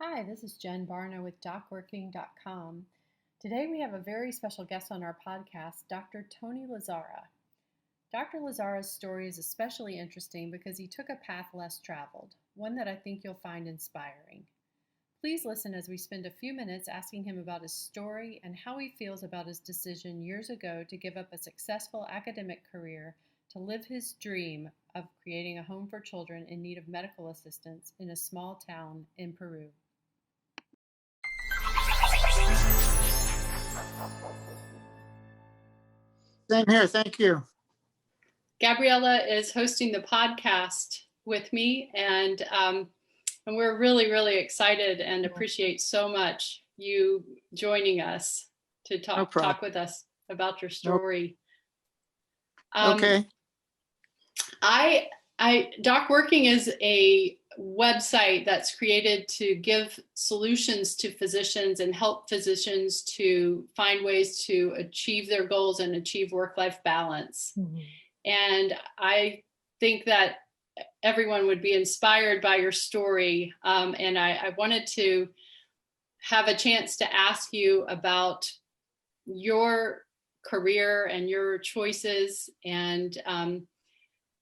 Hi, this is Jen Barna with DocWorking.com. Today we have a very special guest on our podcast, Dr. Tony Lazzara. Dr. Lazzara's story is especially interesting because he took a path less traveled, one that I think you'll find inspiring. Please listen as we spend a few minutes asking him about his story and how he feels about his decision years ago to give up a successful academic career to live his dream of creating a home for children in need of medical assistance in a small town in Peru. Same here. Thank you. Gabriella is hosting the podcast with me, and we're really, really excited and appreciate so much you joining us to talk with us about your story. Okay. DocWorking is a website that's created to give solutions to physicians and help physicians to find ways to achieve their goals and achieve work-life balance. Mm-hmm. And I think that everyone would be inspired by your story. And I wanted to have a chance to ask you about your career and your choices, and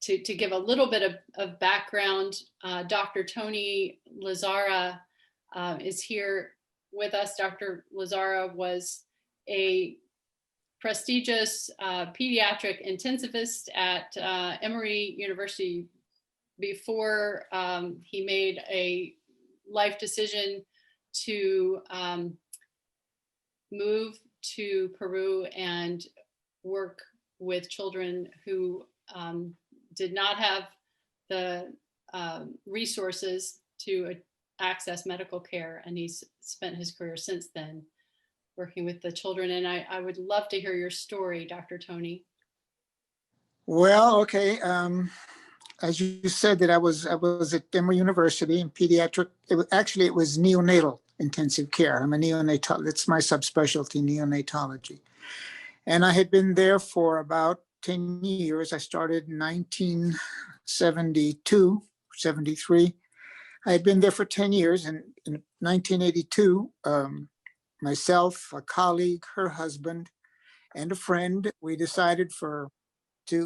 to give a little bit of background. Dr. Tony Lazzara is here with us. Dr. Lazzara was a prestigious pediatric intensivist at Emory University before he made a life decision to move to Peru and work with children who did not have the resources to access medical care. And he's spent his career since then working with the children. And I would love to hear your story, Dr. Tony. Well, okay. As you said, that I was at Emory University in pediatric. It was neonatal intensive care. I'm a neonatal. It's my subspecialty, neonatology. And I had been there for about 10 years. I started in 1972, 73. I had been there for 10 years. And in 1982, myself, a colleague, her husband, and a friend, we decided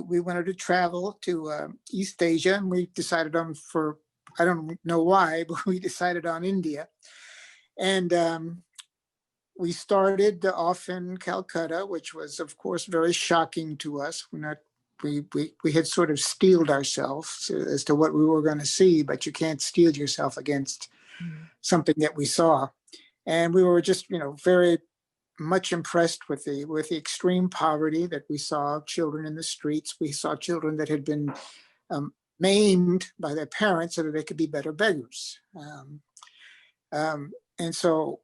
we wanted to travel to East Asia, and we decided I don't know why, but we decided on India. And we started off in Calcutta, which was, of course, very shocking to us. We had sort of steeled ourselves as to what we were going to see, but you can't steel yourself against something that we saw. And we were just, very much impressed with the extreme poverty that we saw. Children in the streets. We saw children that had been maimed by their parents so that they could be better beggars. And so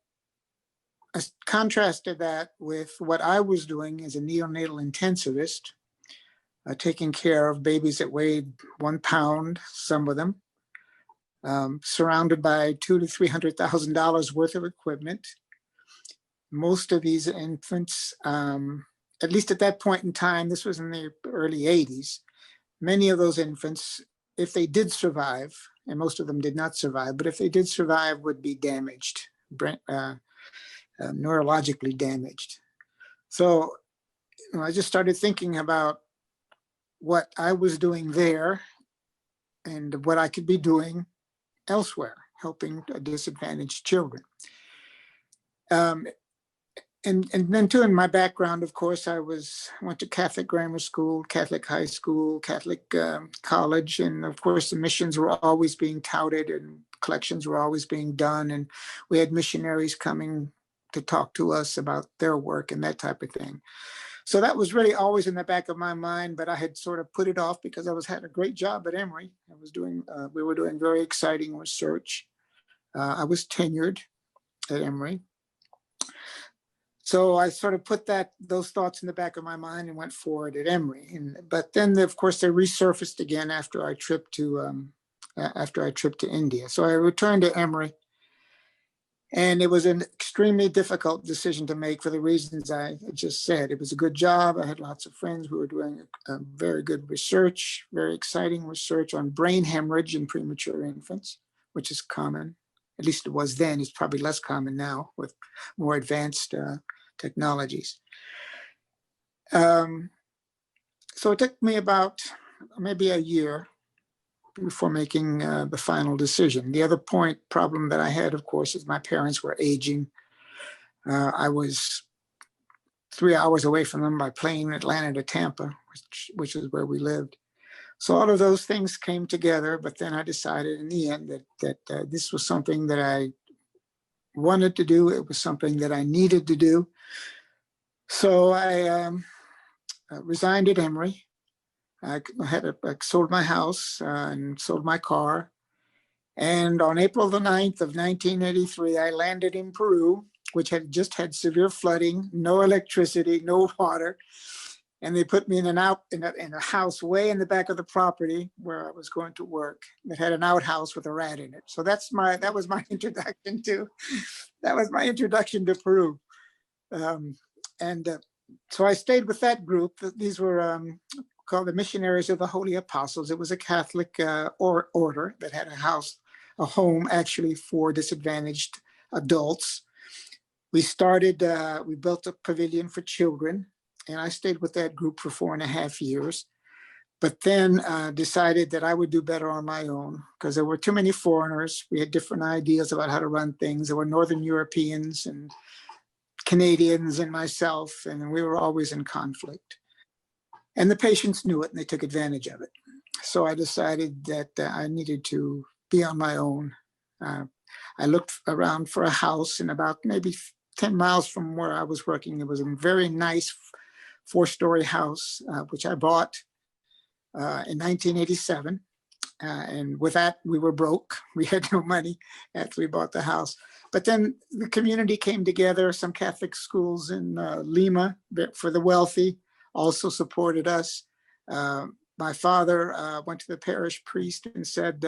I contrasted that with what I was doing as a neonatal intensivist, taking care of babies that weighed 1 pound, some of them, surrounded by $200,000 to $300,000 worth of equipment. Most of these infants, at least at that point in time, this was in the early 80s, many of those infants, if they did survive, and most of them did not survive, but if they did survive, would be damaged, neurologically damaged. So I just started thinking about what I was doing there and what I could be doing elsewhere, helping disadvantaged children. And then too, in my background, of course, I went to Catholic grammar school, Catholic high school, Catholic college. And of course, the missions were always being touted and collections were always being done. And we had missionaries coming to talk to us about their work and that type of thing. So that was really always in the back of my mind, but I had sort of put it off because I had a great job at Emory. We were doing very exciting research. I was tenured at Emory. So I sort of put those thoughts in the back of my mind and went forward at Emory. But then, of course, they resurfaced again after our trip to India. So I returned to Emory, and it was an extremely difficult decision to make for the reasons I just said. It was a good job. I had lots of friends who were doing very good research, very exciting research on brain hemorrhage in premature infants, which is common At least it was then. It's probably less common now with more advanced technologies. So it took me about maybe a year before making the final decision. The other problem that I had, of course, is my parents were aging. I was 3 hours away from them by plane, Atlanta to Tampa, which is where we lived. So all of those things came together, but then I decided in the end that this was something that I wanted to do. It was something that I needed to do. So I resigned at Emory. I sold my house and sold my car. And on April the 9th of 1983, I landed in Peru, which had just had severe flooding, no electricity, no water. And they put me in a house way in the back of the property where I was going to work that had an outhouse with a rat in it. So that was my introduction to Peru. So I stayed with that group. These were called the Missionaries of the Holy Apostles. It was a Catholic order that had a home actually for disadvantaged adults. We built a pavilion for children, and I stayed with that group for 4.5 years, but then decided that I would do better on my own because there were too many foreigners. We had different ideas about how to run things. There were Northern Europeans and Canadians and myself, and we were always in conflict. And the patients knew it, and they took advantage of it. So I decided that I needed to be on my own. I looked around for a house, and about maybe 10 miles from where I was working, there was a very nice 4-story house, which I bought in 1987. And with that, we were broke. We had no money after we bought the house. But then the community came together. Some Catholic schools in Lima for the wealthy also supported us. My father went to the parish priest and said,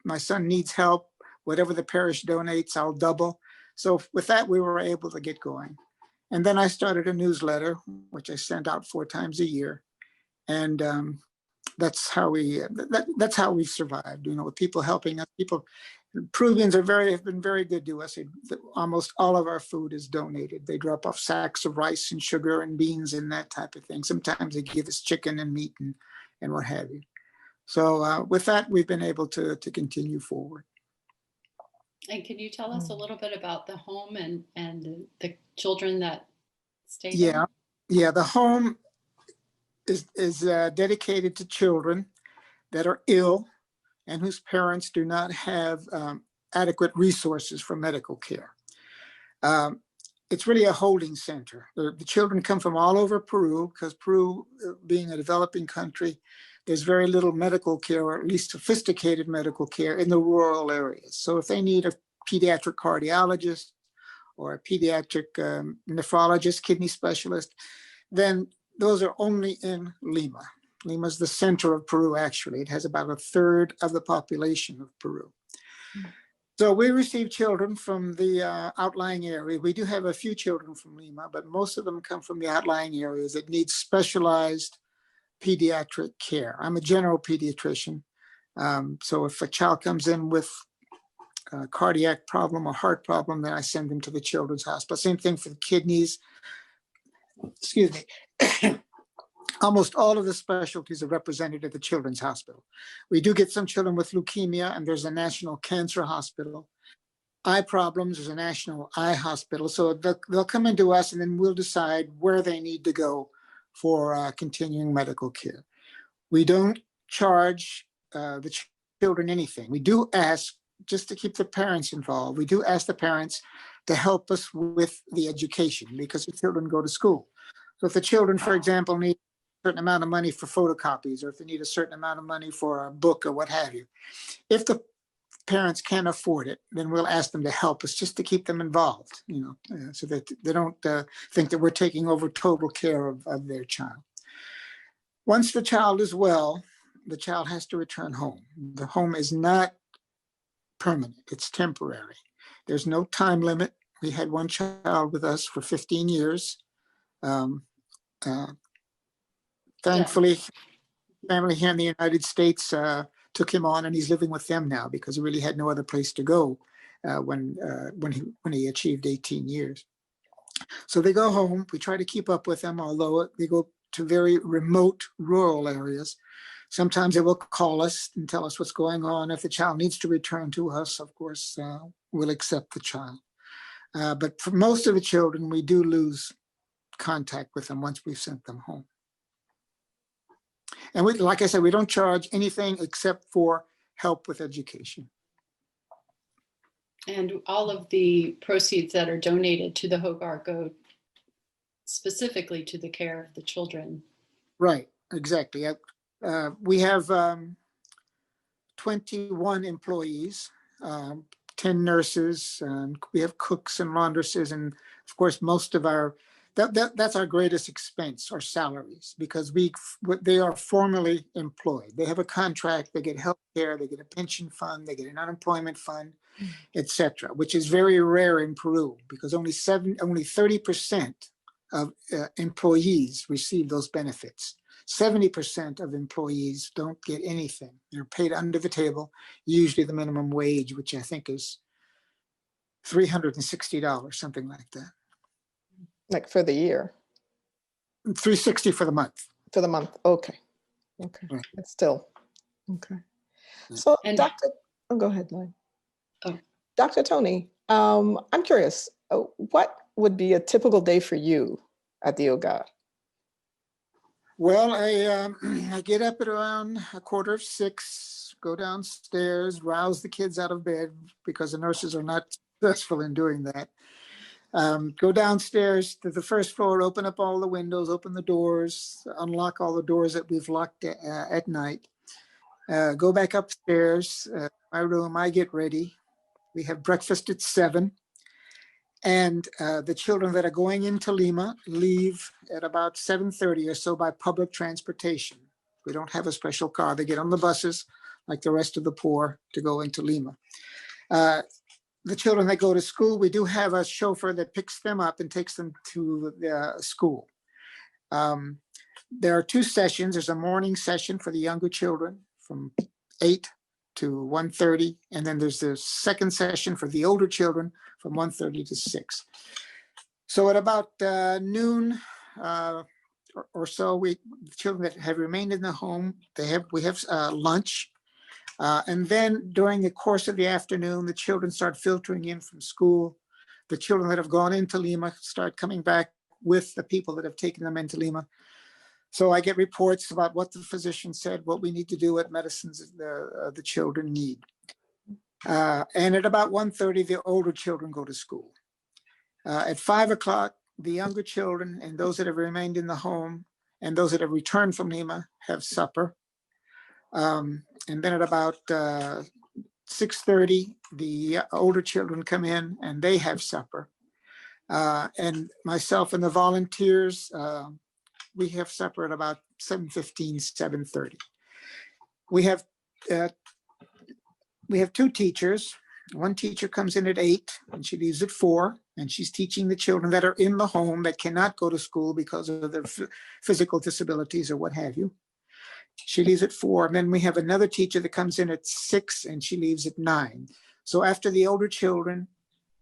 my son needs help. Whatever the parish donates, I'll double. So with that, we were able to get going. And then I started a newsletter, which I sent out 4 times a year. And that's how we've survived, with people helping us. Peruvians have been very good to us. Almost all of our food is donated. They drop off sacks of rice and sugar and beans and that type of thing. Sometimes they give us chicken and meat and what have you. So with that, we've been able to continue forward. And can you tell us a little bit about the home and the children that stay there? Yeah. The home is dedicated to children that are ill and whose parents do not have adequate resources for medical care. It's really a holding center. The children come from all over Peru because Peru, being a developing country, there's very little medical care, or at least sophisticated medical care in the rural areas. So if they need a pediatric cardiologist or a pediatric nephrologist, kidney specialist, then those are only in Lima. Lima is the center of Peru, actually. It has about 1/3 of the population of Peru. So we receive children from the outlying area. We do have a few children from Lima, but most of them come from the outlying areas that need specialized pediatric care. I'm a general pediatrician. So if a child comes in with a cardiac problem or heart problem, then I send them to the children's hospital. Same thing for the kidneys. Excuse me. Almost all of the specialties are represented at the Children's Hospital. We do get some children with leukemia, and there's a national cancer hospital. Eye problems, there's a national eye hospital. So they'll come into us, and then we'll decide where they need to go for continuing medical care. We don't charge the children anything. We do ask, just to keep the parents involved, we do ask the parents to help us with the education because the children go to school. So if the children, for example, need certain amount of money for photocopies, or if they need a certain amount of money for a book or what have you. If the parents can't afford it, then we'll ask them to help us just to keep them involved, so that they don't think that we're taking over total care of their child. Once the child is well, the child has to return home. The home is not permanent, it's temporary. There's no time limit. We had one child with us for 15 years. Thankfully, family here in the United States took him on, and he's living with them now because he really had no other place to go. when he achieved 18 years. So they go home. We try to keep up with them, although they go to very remote rural areas. Sometimes they will call us and tell us what's going on. If the child needs to return to us, of course, we'll accept the child. But for most of the children, we do lose contact with them once we've sent them home. And like I said, we don't charge anything except for help with education. And all of the proceeds that are donated to the Hogar go specifically to the care of the children. Right, exactly. We have 21 employees, 10 nurses, and we have cooks and laundresses. And of course, most of that's our greatest expense, our salaries, because they are formally employed. They have a contract, they get health care, they get a pension fund, they get an unemployment fund, etc., which is very rare in Peru because only 30% of employees receive those benefits. 70% of employees don't get anything. They're paid under the table, usually the minimum wage, which I think is $360, something like that. Like for the year? $360 for the month. For the month, okay. Okay, right. But still, okay. Yeah. So go ahead, Lloyd. Oh. Dr. Tony, I'm curious, what would be a typical day for you at the Hogar? Well, I get up at around 5:45, go downstairs, rouse the kids out of bed because the nurses are not successful in doing that. Go downstairs to the first floor, open up all the windows, open the doors, unlock all the doors that we've locked at night. Go back upstairs, my room, I get ready. We have breakfast at 7. And the children that are going into Lima leave at about 7:30 or so by public transportation. We don't have a special car. They get on the buses like the rest of the poor to go into Lima. The children that go to school, we do have a chauffeur that picks them up and takes them to the school. There are 2 sessions. There's a morning session for the younger children from 8 to 1:30, and then there's the second session for the older children from 1:30 to 6. So at about noon or so, the children that have remained in the home, we have lunch. And then during the course of the afternoon, the children start filtering in from school. The children that have gone into Lima start coming back with the people that have taken them into Lima. So I get reports about what the physician said, what we need to do, what medicines the children need. And at about 1:30, the older children go to school. At 5 o'clock, the younger children and those that have remained in the home and those that have returned from Lima have supper. And then at about 6:30, the older children come in and they have supper. And myself and the volunteers, we have supper at about 7:15, 7:30. We have 2 teachers. One teacher comes in at 8 and she leaves at 4, and she's teaching the children that are in the home that cannot go to school because of their physical disabilities or what have you. She leaves at 4. And then we have another teacher that comes in at 6 and she leaves at 9. So after the older children,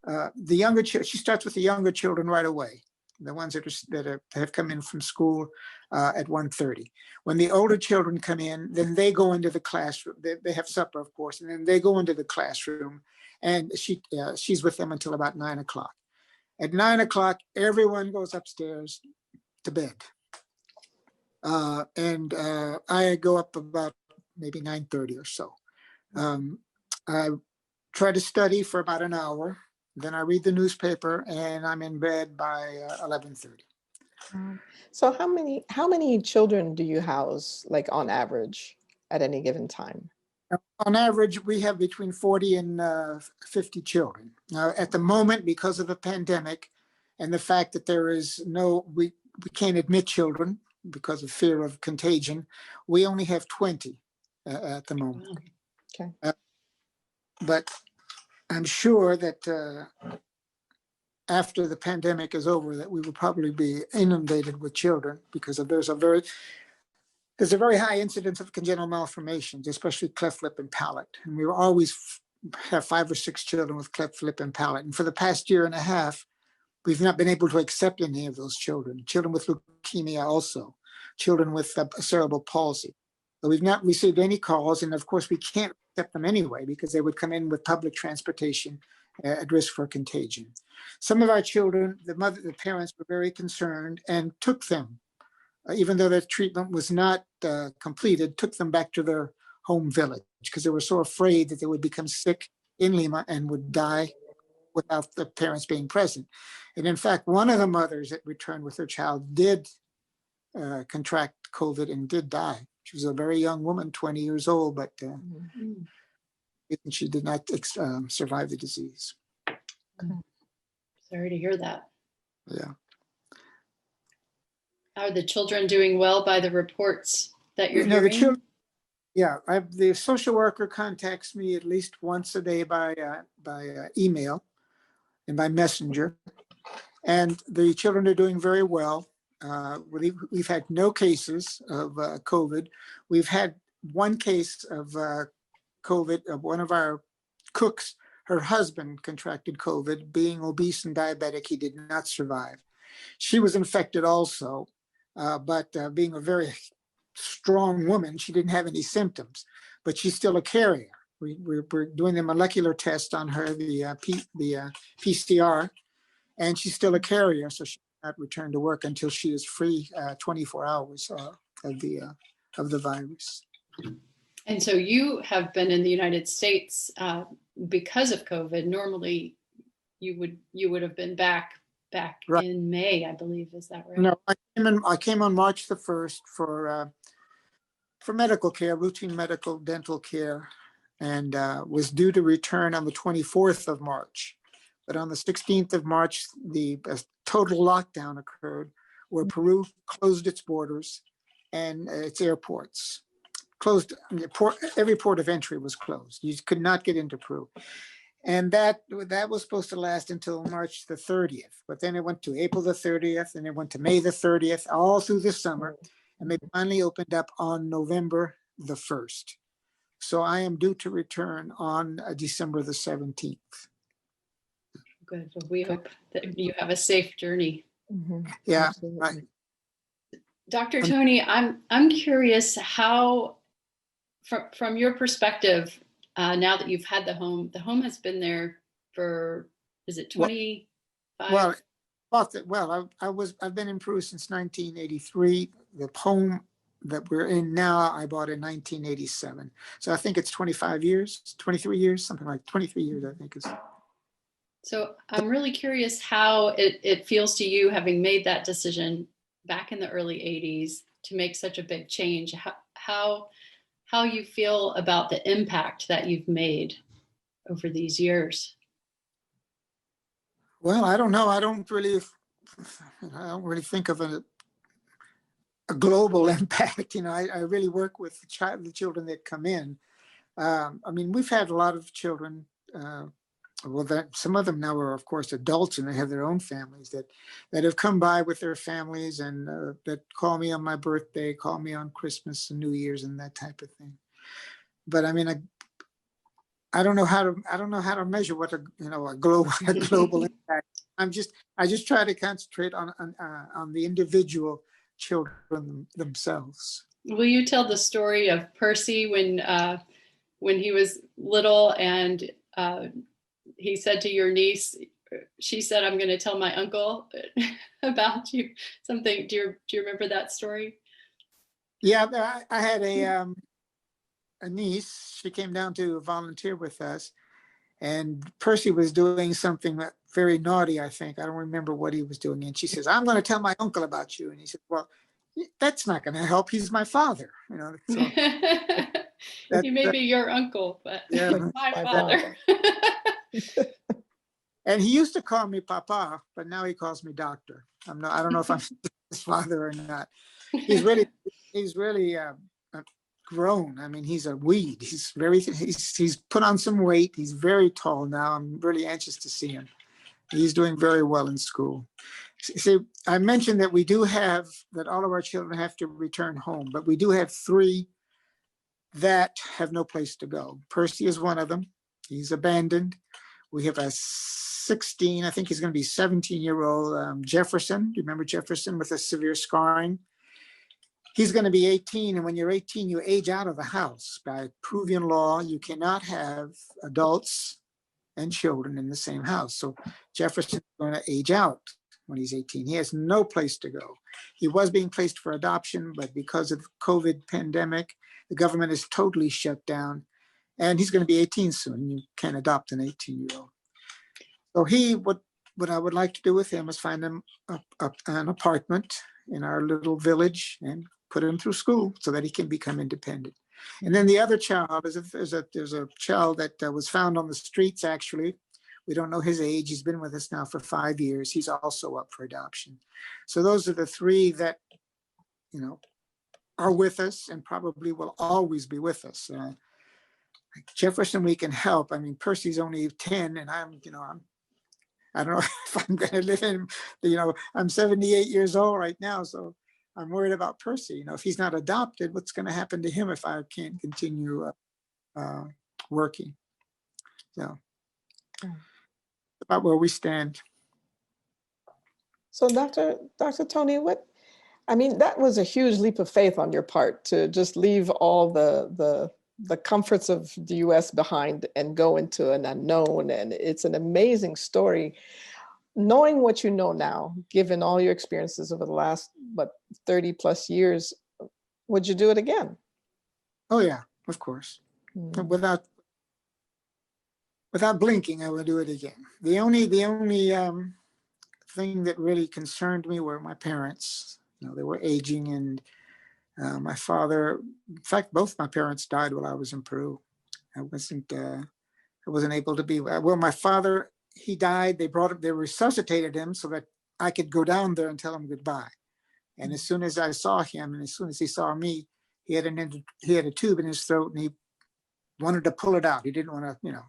she starts with the younger children right away, the ones that have come in from school at 1:30. When the older children come in, then they go into the classroom. They have supper, of course, and then they go into the classroom, and she's with them until about 9 o'clock. At 9 o'clock, everyone goes upstairs to bed. And I go up about maybe 9:30 or so. I try to study for about an hour. Then I read the newspaper and I'm in bed by 11:30. So how many children do you house, like on average, at any given time? On average, we have between 40 and 50 children. Now, at the moment, because of the pandemic and the fact that we can't admit children because of fear of contagion, we only have 20 at the moment. Okay. But I'm sure that after the pandemic is over, that we will probably be inundated with children because there's a very high incidence of congenital malformations, especially cleft lip and palate. And we were always have 5 or 6 children with cleft lip and palate. And for the past year and a half, we've not been able to accept any of those children. Children with leukemia also, children with cerebral palsy. So we've not received any calls, and of course we can't accept them anyway because they would come in with public transportation at risk for contagion. Some of our children, the parents were very concerned and took them, even though their treatment was not completed, took them back to their home village because they were so afraid that they would become sick in Lima and would die without the parents being present. And in fact, one of the mothers that returned with her child did contract COVID and did die. She was a very young woman, 20 years old, but she did not survive the disease. Sorry to hear that. Yeah. Are the children doing well by the reports that you're hearing? The children, yeah, the social worker contacts me at least once a day by email and by messenger, and the children are doing very well. We've had no cases of COVID. We've had one case of COVID of one of our cooks. Her husband contracted COVID. Being obese and diabetic, he did not survive. She was infected also, but being a very strong woman, she didn't have any symptoms, but she's still a carrier. We're doing the molecular test on her, the PCR, and she's still a carrier, so she cannot return to work until she is free 24 hours of the virus. And so you have been in the United States because of COVID. Normally, you would have been back right in May, I believe. Is that right? No, I came on March the 1st for medical care, routine medical dental care, and was due to return on the 24th of March. But on the 16th of March, the total lockdown occurred where Peru closed its borders and its airports. Closed, every port of entry was closed. You could not get into Peru. And that was supposed to last until March the 30th. But then it went to April the 30th, and it went to May the 30th, all through the summer. And they finally opened up on November the 1st. So I am due to return on December the 17th. Good. Well, we hope that you have a safe journey. Yeah. Absolutely. Dr. Tony, I'm curious how, from your perspective, now that you've had the home has been there for, is it 25? I've been in Peru since 1983. The home that we're in now, I bought in 1987. So I think it's 25 years, 23 years, something like 23 years, I think is. So I'm really curious how it feels to you, having made that decision back in the early 80s to make such a big change, how you feel about the impact that you've made over these years. Well, I don't know. I don't really think of a global impact. I really work with the children that come in. I mean, we've had a lot of children, some of them now are, of course, adults and they have their own families that have come by with their families and that call me on my birthday, call me on Christmas and New Year's and that type of thing. But I mean, I don't know how to measure what a global impact. I just try to concentrate on the individual children themselves. Will you tell the story of Percy when he was little and he said to your niece, she said, "I'm going to tell my uncle about you." Something. Do you remember that story? Yeah, I had a niece. She came down to volunteer with us, and Percy was doing something very naughty, I think. I don't remember what he was doing. And she says, "I'm going to tell my uncle about you." And he said, "Well, that's not going to help. He's my father." So he may be your uncle, but yeah, my father. And he used to call me Papa, but now he calls me Doctor. I don't know if I'm his father or not. He's really grown. I mean, he's a weed. He's put on some weight. He's very tall now. I'm really anxious to see him. He's doing very well in school. See, I mentioned that that all of our children have to return home, but we do have 3 that have no place to go. Percy is one of them. He's abandoned. We have a 16, I think he's going to be 17-year-old Jefferson. Do you remember Jefferson with a severe scarring? He's going to be 18, and when you're 18, you age out of the house. By Peruvian law, you cannot have adults and children in the same house. So Jefferson is going to age out when he's 18. He has no place to go. He was being placed for adoption, but because of the COVID pandemic, the government is totally shut down, and he's going to be 18 soon. You can't adopt an 18-year-old. So what I would like to do with him is find him an apartment in our little village and put him through school so that he can become independent. And then the other child there's a child that was found on the streets, actually. We don't know his age. He's been with us now for 5 years. He's also up for adoption. So those are the three that, are with us and probably will always be with us. Jefferson, we can help. I mean, Percy's only 10, and I don't know if I'm going to live in, I'm 78 years old right now, so I'm worried about Percy. If he's not adopted, what's going to happen to him if I can't continue working? So about where we stand. So Dr. Tony, that was a huge leap of faith on your part to just leave all the comforts of the US behind and go into an unknown. And it's an amazing story. Knowing what you know now, given all your experiences over the last, 30 plus years, would you do it again? Oh yeah, of course. Mm. Without blinking, I would do it again. The only thing that really concerned me were my parents. They were aging, and my father, in fact, both my parents died while I was in Peru. I wasn't able to be, well, my father, he died. They resuscitated him so that I could go down there and tell him goodbye. And as soon as I saw him, and as soon as he saw me, he had a tube in his throat, and he wanted to pull it out. He didn't want to,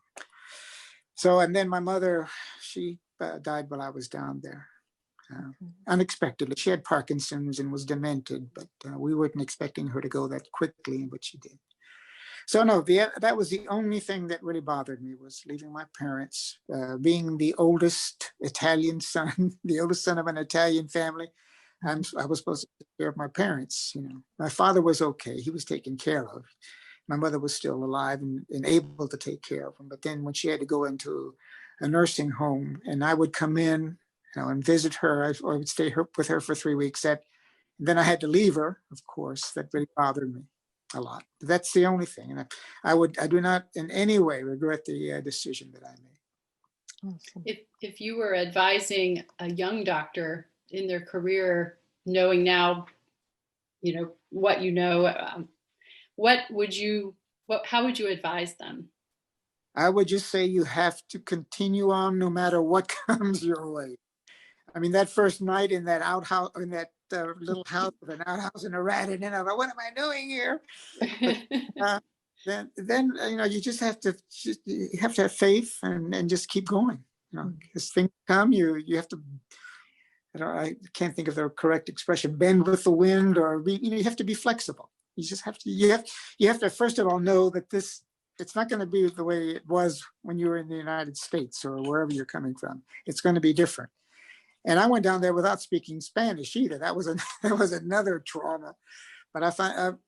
So, and then my mother, she died while I was down there. Unexpectedly. She had Parkinson's and was demented, but we weren't expecting her to go that quickly, but she did. So no, that was the only thing that really bothered me, was leaving my parents, being the oldest Italian son, the oldest son of an Italian family. I was supposed to take care of my parents. My father was okay. He was taken care of. My mother was still alive and able to take care of him. But then when she had to go into a nursing home, and I would come in, and visit her, or I would stay with her for 3 weeks. Then I had to leave her, of course. That really bothered me a lot. But that's the only thing. And I do not in any way regret the decision that I made. Awesome. If you were advising a young doctor in their career, knowing now, what how would you advise them? I would just say you have to continue on no matter what comes your way. I mean, that first night in that outhouse, in that little house with an outhouse and a rat in it, I thought, what am I doing here? But, then you just have to have faith and just keep going. As things come, you have to. I can't think of the correct expression. Bend with the wind, or you have to be flexible. You just have to. You have to first of all know that it's not going to be the way it was when you were in the United States or wherever you're coming from. It's going to be different. And I went down there without speaking Spanish either. That was another trauma. But I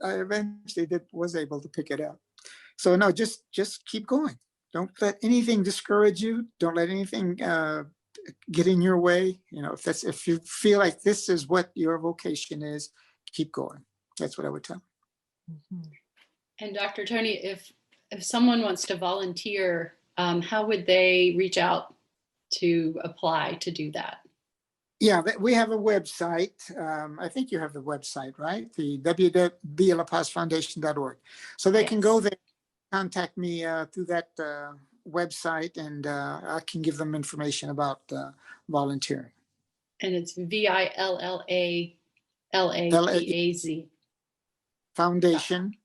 eventually was able to pick it up. So no, just keep going. Don't let anything discourage you. Don't let anything get in your way. If you feel like this is what your vocation is, keep going. That's what I would tell them. Mm-hmm. And Dr. Tony, if someone wants to volunteer, how would they reach out to apply to do that? Yeah, we have a website. I think you have the website, right? The www.vialapazfoundation.org. So they can go there, contact me through that website, and I can give them information about volunteering. And it's VILLAPAZ. Foundation.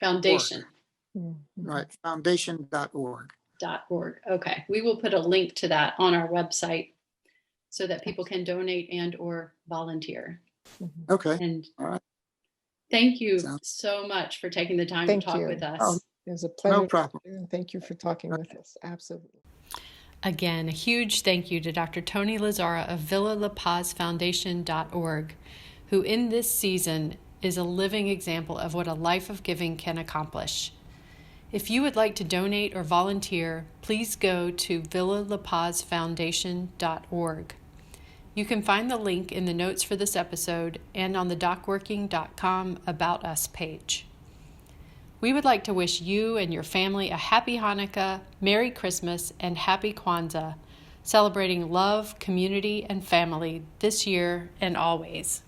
Foundation. Mm-hmm. Right, foundation.org. .org. Okay, we will put a link to that on our website so that people can donate and or volunteer. Okay. And all right. Thank you so much for taking the time to talk with us. It was a pleasure. No problem. And thank you for talking with us. Absolutely. Again, a huge thank you to Dr. Tony Lazzara of VillaLaPazFoundation.org, who in this season is a living example of what a life of giving can accomplish. If you would like to donate or volunteer, please go to VillaLaPazFoundation.org. You can find the link in the notes for this episode and on the DocWorking.com About Us page. We would like to wish you and your family a happy Hanukkah, Merry Christmas, and Happy Kwanzaa, celebrating love, community, and family this year and always.